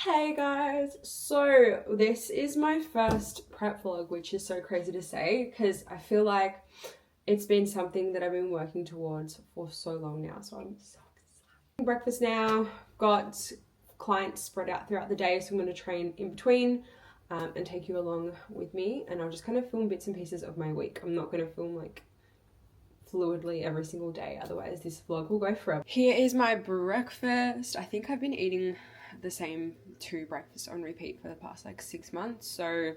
Hey guys, so this is my first prep vlog, which is so crazy to say because I feel like it's been something that I've been working towards for so long now, so I'm so excited. Breakfast now, got clients spread out throughout the day, so I'm going to train in between and take you along with me, and I'll just kind of film bits and pieces of my week. I'm not going to film like fluidly every single day, otherwise this vlog will go forever. Here is my breakfast. I think I've been eating the same 2 breakfasts on repeat for the past like 6 months, so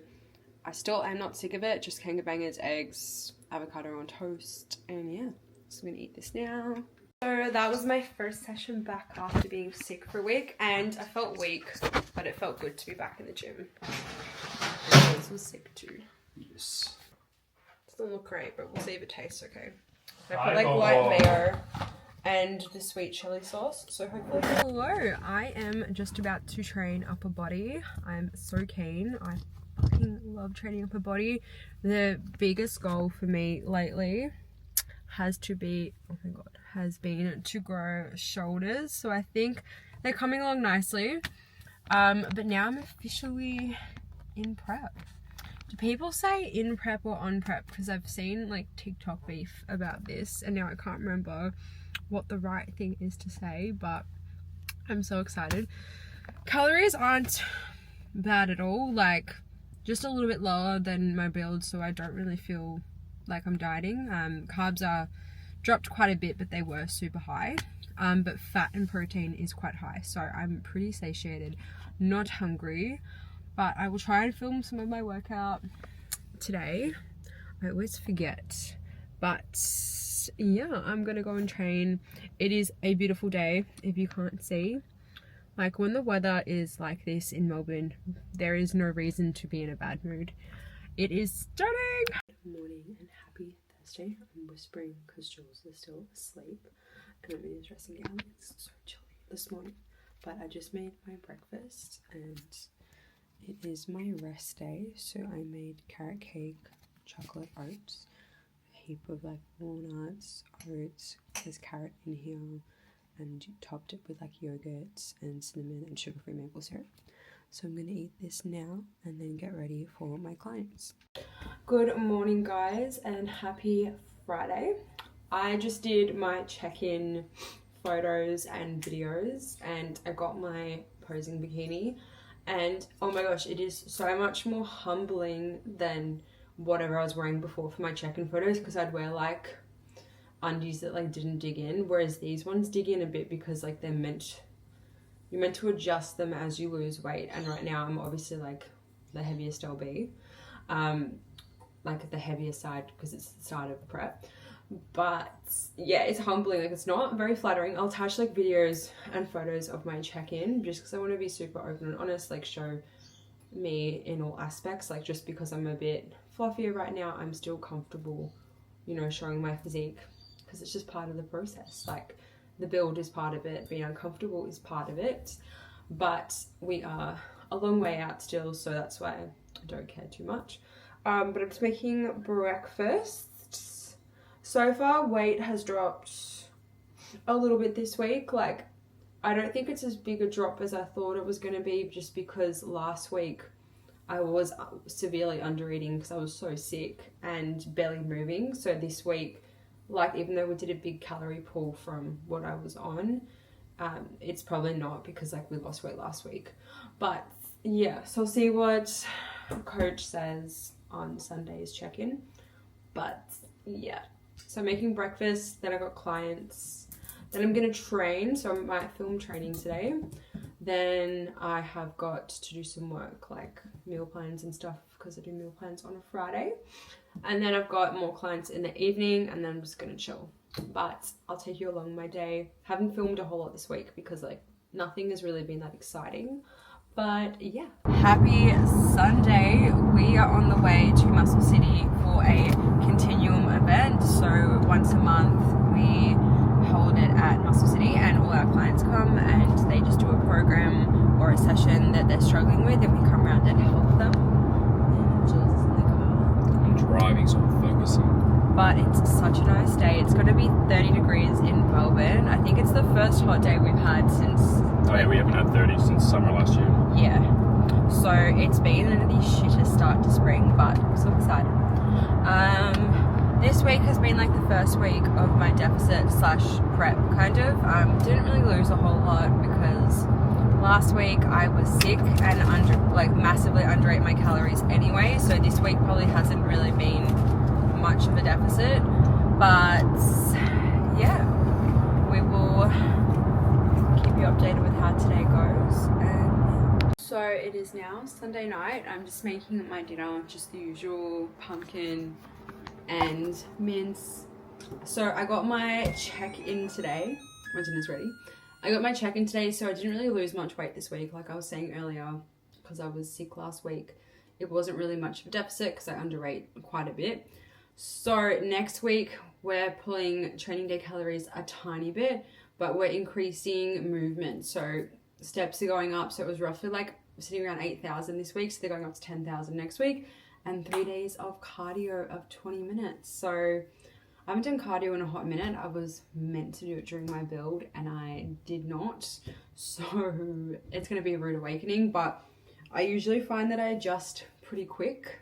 I still am not sick of it. Just kangaboongers, eggs, avocado on toast, and yeah, so I'm gonna eat this now. So that was my first session back after being sick for a week, and I felt weak, but it felt good to be back in the gym. And this was sick too. Yes. Doesn't look great, but we'll see if it tastes okay. I put like white mayo and the sweet chili sauce, so hopefully. Hello, I am just about to train upper body. I'm so keen. I fucking love training upper body. The biggest goal for me lately has been to grow shoulders, so I think they're coming along nicely. But now I'm officially in prep. Do people say in prep or on prep? Because I've seen like TikTok beef about this, and now I can't remember what the right thing is to say, but I'm so excited. Calories aren't bad at all, like just a little bit lower than my build, so I don't really feel like I'm dieting. Carbs are dropped quite a bit, but they were super high. But fat and protein is quite high, so I'm pretty satiated, not hungry. But I will try and film some of my workout today. I always forget, but yeah, I'm gonna go and train. It is a beautiful day, if you can't see. Like, when the weather is like this in Melbourne, there is no reason to be in a bad mood. It is stunning. Good morning and happy Thursday. I'm whispering because Jules is still asleep and I'm just dressing down. It's so chilly this morning, but I just made my breakfast and it is my rest day. So I made carrot cake, chocolate oats, heap of like walnuts, oats, there's carrot in here, and topped it with like yogurt and cinnamon and sugar-free maple syrup. So I'm gonna eat this now and then get ready for my clients. Good morning guys and happy Friday. I just did my check-in photos and videos and I got my posing bikini, and oh my gosh, it is so much more humbling than whatever I was wearing before for my check-in photos, because I'd wear like undies that like didn't dig in, whereas these ones dig in a bit because like you're meant to adjust them as you lose weight. And right now I'm obviously like the heaviest I'll be, like the heaviest side because it's the start of prep. But yeah, it's humbling. Like, it's not very flattering. I'll attach like videos and photos of my check-in just because I want to be super open and honest, like show me in all aspects. Like, just because I'm a bit fluffier right now, I'm still comfortable, you know, showing my physique because it's just part of the process. Like, the build is part of it, being uncomfortable is part of it, but we are a long way out still, so that's why I don't care too much. But I'm just making breakfast. So far, weight has dropped a little bit this week. Like, I don't think it's as big a drop as I thought it was going to be, just because last week I was severely under eating because I was so sick and barely moving. So this week, like, even though we did a big calorie pull from what I was on, it's probably not, because like we lost weight last week. But yeah, so I'll see what coach says on Sunday's check-in. But yeah, so I'm making breakfast, then I got clients, then I'm gonna train, so I might film training today. Then I have got to do some work like meal plans and stuff, because I do meal plans on a Friday. And then I've got more clients in the evening, and then I'm just gonna chill. But I'll take you along my day. Haven't filmed a whole lot this week because like nothing has really been that exciting. But yeah. Happy Sunday. We are on the way to Muscle City for a Continuum event. So once a month we hold it at Muscle City, and all our clients come and they just do a program or a session that they're struggling with, and we come around and help them. And Jules is in the car. I'm driving, so I'm focusing. But it's such a nice day. It's going to be 30 degrees in Melbourne. I think it's the first hot day we've had since... Oh yeah, we haven't had 30 since summer last year. it's been the shittest start to spring, but I'm so excited. This week has been like the first week of my deficit slash prep kind of. Didn't really lose a whole lot because last week I was sick and massively underate my calories anyway, so this week probably hasn't really been much of a deficit, but yeah, we will keep you updated with how today goes. And so it is now Sunday night. I'm just making my dinner, just the usual pumpkin and mince. So I got my check-in today. My dinner's ready. I got my check-in today, so I didn't really lose much weight this week. Like I was saying earlier, because I was sick last week, it wasn't really much of a deficit because I underate quite a bit. So next week we're pulling training day calories a tiny bit, but we're increasing movement. So steps are going up. So it was roughly like sitting around 8,000 this week. So they're going up to 10,000 next week, and 3 days of cardio of 20 minutes. So I haven't done cardio in a hot minute. I was meant to do it during my build and I did not. So it's going to be a rude awakening, but I usually find that I adjust pretty quick.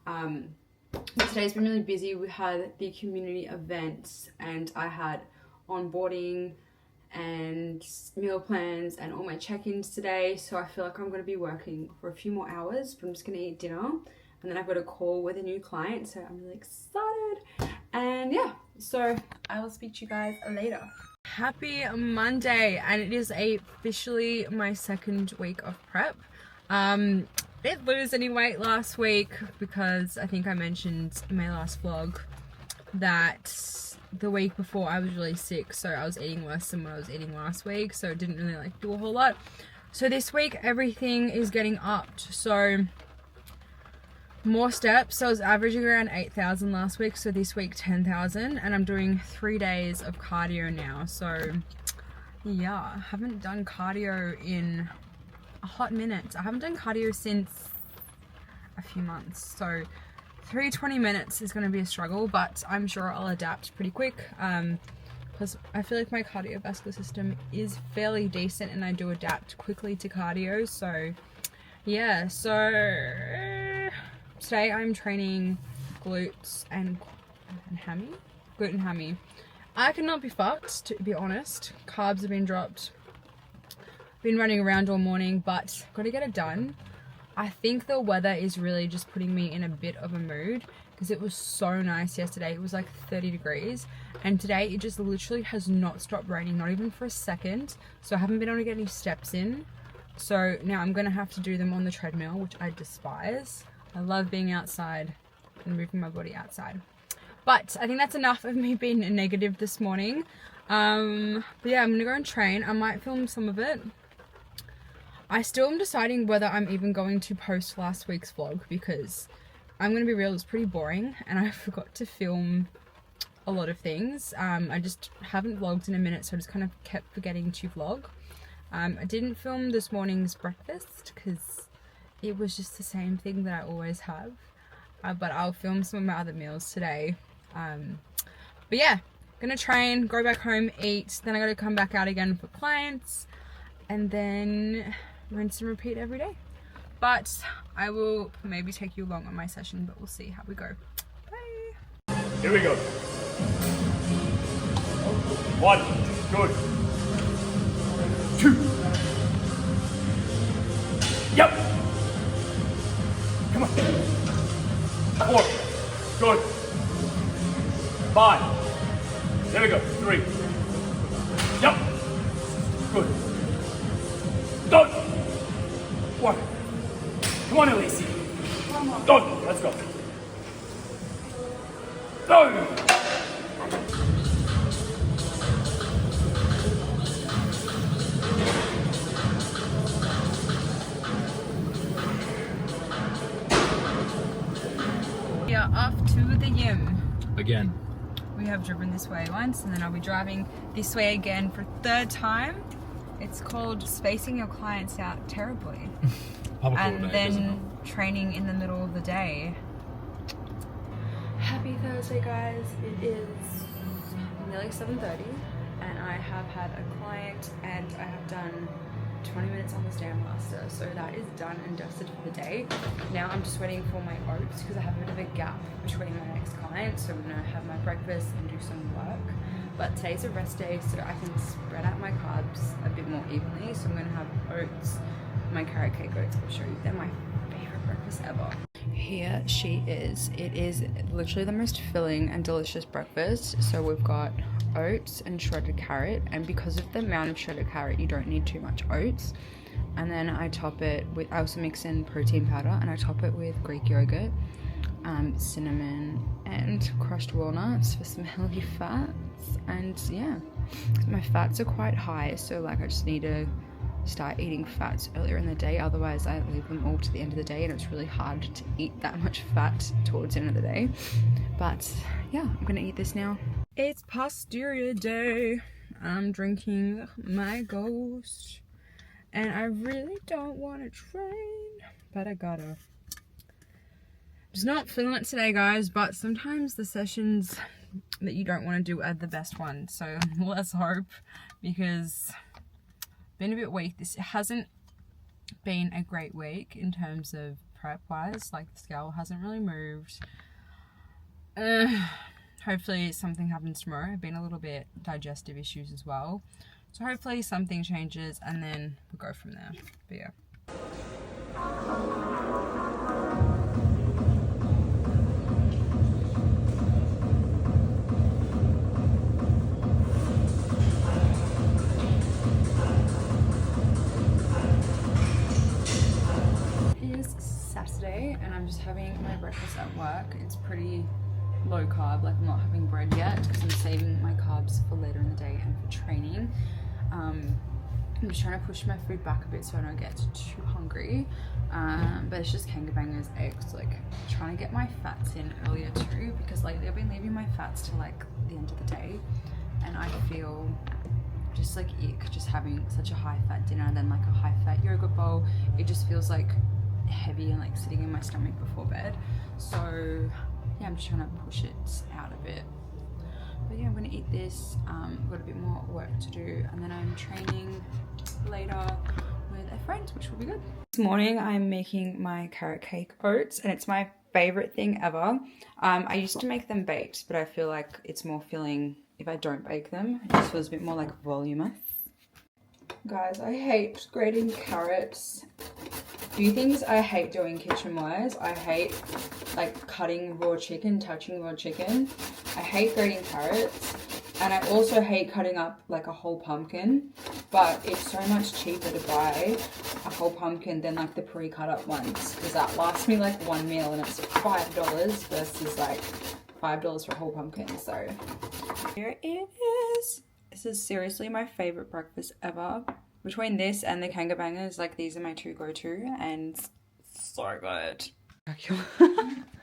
But today's been really busy. We had the community events and I had onboarding and meal plans and all my check-ins today. So I feel like I'm going to be working for a few more hours, but I'm just going to eat dinner. And then I've got a call with a new client, so I'm really excited. And yeah, so I will speak to you guys later. Happy Monday, and it is officially my second week of prep. Didn't lose any weight last week because I think I mentioned in my last vlog that the week before I was really sick, so I was eating worse than what I was eating last week, so it didn't really do a whole lot. So this week everything is getting upped, so more steps. So I was averaging around 8,000 last week, so this week 10,000, and I'm doing 3 days of cardio now. So yeah, I haven't done cardio in a hot minute. I haven't done cardio since a few months, so 20 minutes is going to be a struggle, but I'm sure I'll adapt pretty quick because I feel like my cardiovascular system is fairly decent and I do adapt quickly to cardio. So yeah, so today I'm training glutes and hammy. Glute and hammy. I cannot be fucked, to be honest. Carbs have been dropped. Been running around all morning, but got to get it done. I think the weather is really just putting me in a bit of a mood because it was so nice yesterday. It was like 30 degrees, and today it just literally has not stopped raining, not even for a second. So I haven't been able to get any steps in. So now I'm going to have to do them on the treadmill, which I despise. I love being outside and moving my body outside. But I think that's enough of me being negative this morning. But yeah, I'm going to go and train. I might film some of it. I still am deciding whether I'm even going to post last week's vlog because I'm going to be real, it's pretty boring and I forgot to film a lot of things. I just haven't vlogged in a minute, so I just kind of kept forgetting to vlog. I didn't film this morning's breakfast because it was just the same thing that I always have. But I'll film some of my other meals today. But yeah, gonna train, go back home, eat, then I gotta come back out again for clients, and then rinse and repeat every day. But I will maybe take you along on my session, but we'll see how we go. Bye. Here we go. 1, good. 2. Yep. Come on. 4, good. 5. There we go. 3. Yep. Good. Done. 1. Come on, Elise. Done. Let's go. Done. We are off to the gym. Again. We have driven this way once and then I'll be driving this way again for a third time. It's called spacing your clients out terribly. And then training in the middle of the day. Happy Thursday, guys. It is nearly 7:30 and I have had a client and I have done 20 minutes on the Stairmaster, so that is done and dusted for the day. Now I'm just waiting for my oats because I have a bit of a gap between my next client, so I'm gonna have my breakfast and do some work. But today's a rest day, so I can spread out my carbs a bit more evenly. So I'm gonna have oats, my carrot cake oats. I'll show you. They're my favorite breakfast ever. Here she is. It is literally the most filling and delicious breakfast. So we've got oats and shredded carrot, and because of the amount of shredded carrot, you don't need too much oats. And then I top it with, I also mix in protein powder, and I top it with Greek yogurt, cinnamon, and crushed walnuts for some healthy fats. And yeah, my fats are quite high, so like I just need to start eating fats earlier in the day, otherwise I leave them all to the end of the day, and it's really hard to eat that much fat towards the end of the day. But yeah, I'm gonna eat this now. It's posterior day. I'm drinking my Ghost, and I really don't want to train, but I gotta. Just not feeling it today, guys, but sometimes the sessions that you don't want to do are the best ones, so let's hope, because been a bit weak. This hasn't been a great week in terms of prep wise, like the scale hasn't really moved. Hopefully something happens tomorrow. I've been a little bit digestive issues as well, so hopefully something changes and then we'll go from there. But yeah. Saturday, and I'm just having my breakfast at work. It's pretty low carb, like I'm not having bread yet because I'm saving my carbs for later in the day and for training. I'm just trying to push my food back a bit so I don't get too hungry, but it's just kangabangas, eggs, like trying to get my fats in earlier too, because lately I've been leaving my fats to like the end of the day, and I feel just like ick just having such a high fat dinner and then like a high fat yogurt bowl. It just feels like heavy and like sitting in my stomach before bed. So yeah, I'm just trying to push it out a bit. But yeah, I'm gonna eat this. I've got a bit more work to do, and then I'm training later with a friend, which will be good. This morning I'm making my carrot cake oats, and it's my favorite thing ever. I used to make them baked, but I feel like it's more filling if I don't bake them. It just feels a bit more like voluminous. Guys, I hate grating carrots. Few things I hate doing kitchen-wise. I hate like cutting raw chicken, touching raw chicken. I hate grating carrots, and I also hate cutting up like a whole pumpkin, but it's so much cheaper to buy a whole pumpkin than like the pre-cut up ones, because that lasts me like one meal and it's $5 versus like $5 for a whole pumpkin. So here it is. This is seriously my favorite breakfast ever. Between this and the kangabangas, like these are my two go-to, and so good.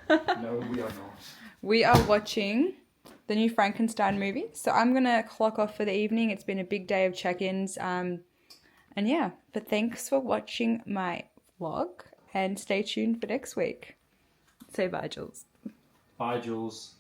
No, we are not. We are watching the new Frankenstein movie, so I'm gonna clock off for the evening. It's been a big day of check-ins, and yeah, but thanks for watching my vlog, and stay tuned for next week. Say bye, Jules. Bye, Jules.